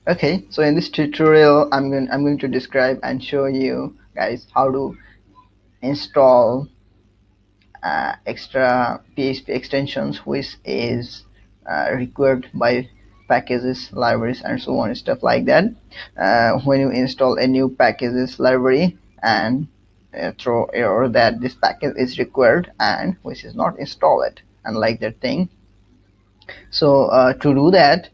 Okay, so in this tutorial I'm going to describe and show you guys how to install extra PHP extensions which is required by packages, libraries, and so on, stuff like that. When you install a new packages library and throw error that this package is required and which is not installed, and like that thing. So to do that,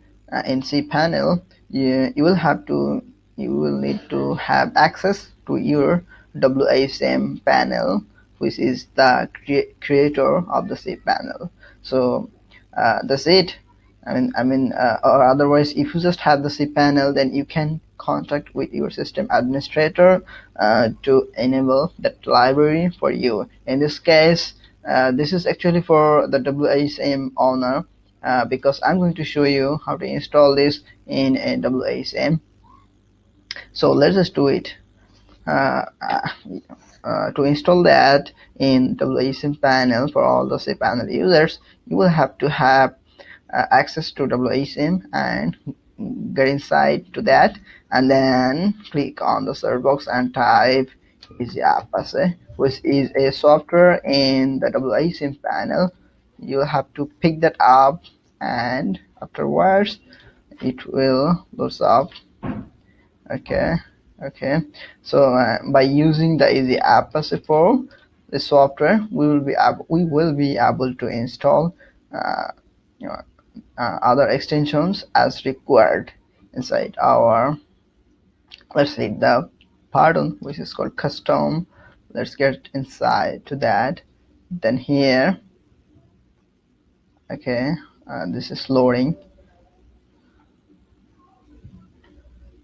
in cpanel you will need to have access to your WHM panel, which is the creator of the cpanel. So that's it. Or otherwise, if you just have the cpanel, then you can contact with your system administrator to enable that library for you. In this case, this is actually for the WHM owner, because I'm going to show you how to install this in a WHM. So let's just do it. To install that in WHM panel for all the cpanel users, you will have to have access to WHM and get inside to that, and then click on the search box and type EasyApache, which is a software in the WHM panel. You have to pick that up, and afterwards it will load up. Okay, so by using the EasyApache for the software, we will be able to install uh, you know, other extensions as required inside our, let's see, the pardon, which is called custom. Let's get inside to that. Then here, okay, this is loading.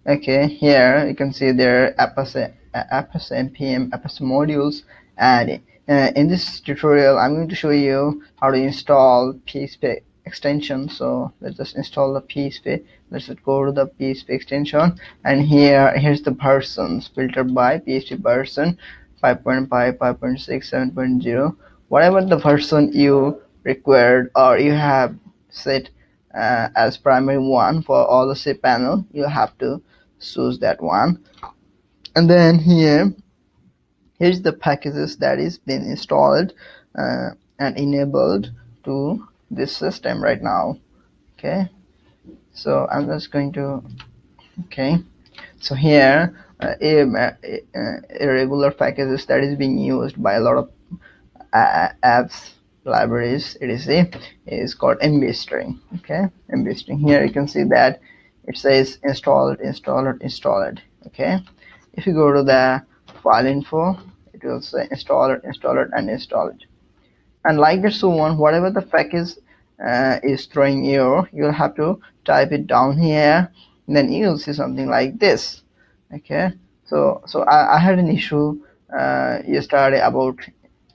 Okay, here you can see there Apache npm Apache modules, and in this tutorial I'm going to show you how to install PHP extension. So let's just install the PHP. Let's just go to the PHP extension, and here's the versions filtered by PHP version 5.5, 5.6, 7.0, whatever the version you required or you have set as primary one for all the cpanel, you have to choose that one. And then here's the packages that is been installed and enabled to this system right now. Okay, so I'm just going to, okay, so here irregular packages that is being used by a lot of apps, libraries, etc., is called Mbstring. Okay, Mbstring. Here you can see that it says installed. Okay, if you go to the file info, it will say installed, and installed. And like that, so on, whatever the package is throwing you'll have to type it down here, and then you'll see something like this. Okay, so I had an issue yesterday about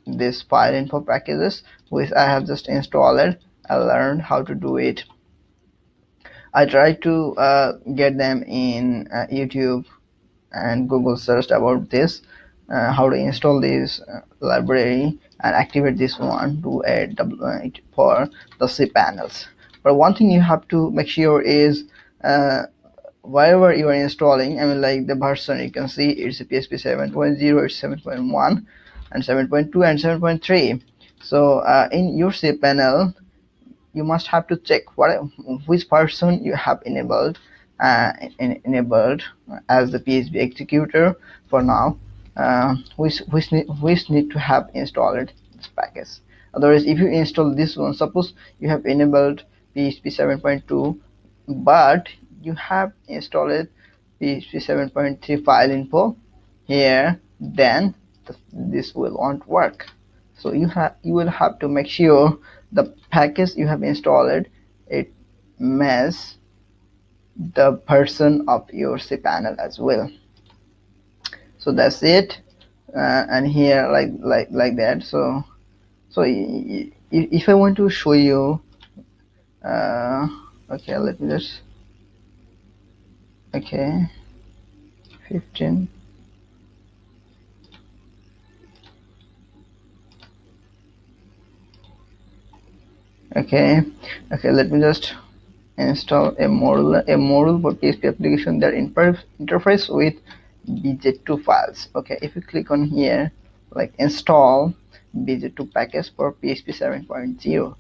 this file info packages, which I have just installed. I learned how to do it. I tried to get them in YouTube and Google searched about this, how to install this library and activate this one to add for the cpanels. But one thing you have to make sure is whatever you are installing, I mean, like the version, you can see it's a PHP 7.0, it's 7.1, and 7.2, and 7.3. So in your cpanel, you must have to check which version you have enabled as the PHP executor for now, which need to have installed this package. Otherwise, if you install this one, suppose you have enabled PHP 7.2, but you have installed PHP 7.3 file info here, then this will won't work. So you will have to make sure the package you have installed it matches the version of your cpanel as well. So that's it. And here like that. So if I want to show you, okay, let me just, okay, 15. Okay, let me just install a module for PHP application that interface with bj2 files. Okay, if you click on here, like install bj2 package for PHP 7.0,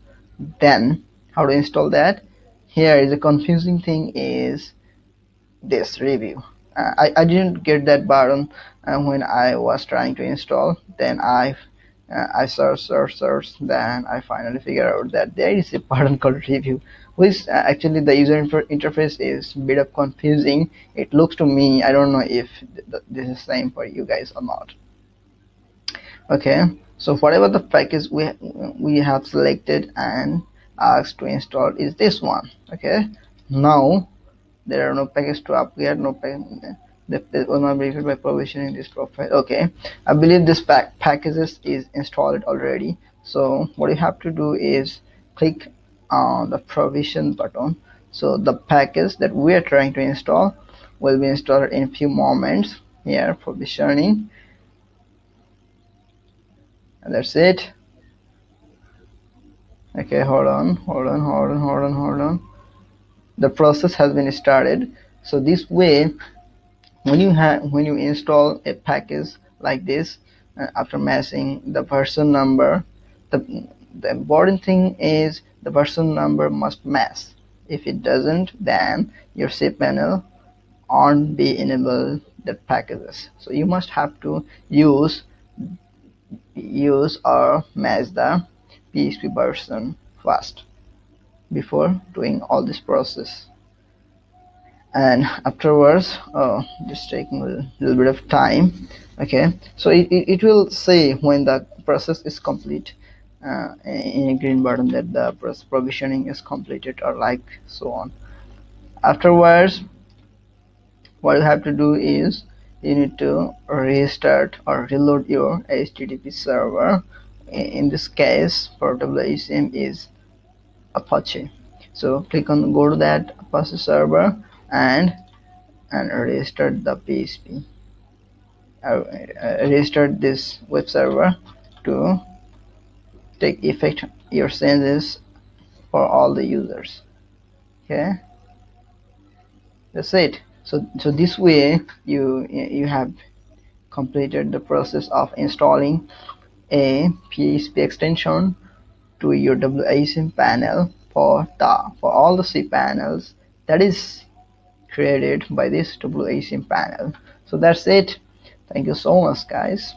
then how to install that? Here is a confusing thing is this review. I didn't get that button when I was trying to install. Then I search, then I finally figure out that there is a button called review, which actually the user interface is a bit of confusing. It looks to me, I don't know if this is same for you guys or not. Okay, so whatever the package we have selected and asked to install is this one. Okay, now there are no packages to upgrade, no the will not be verified by provisioning this profile. Okay, I believe this packages is installed already. So what you have to do is click on the provision button. So the package that we are trying to install will be installed in a few moments. Here, provisioning, and that's it. Okay, hold on. The process has been started. So this way, when you install a package like this, after matching the version number, the important thing is the version number must match. If it doesn't, then your cpanel won't be enabled the packages. So you must have to use or match the PHP version first before doing all this process. And afterwards, just taking a little bit of time. Okay, so it will say when the process is complete, in a green button that the provisioning is completed, or like so on. Afterwards, what you have to do is you need to restart or reload your HTTP server. In this case for WHM is Apache. So click on go to that Apache server and restart the PHP. Restart this web server to take effect your changes for all the users. Okay, that's it. So this way you have completed the process of installing a PHP extension to your WHM panel for all the cpanels that is created by this WHM panel. So that's it. Thank you so much, guys.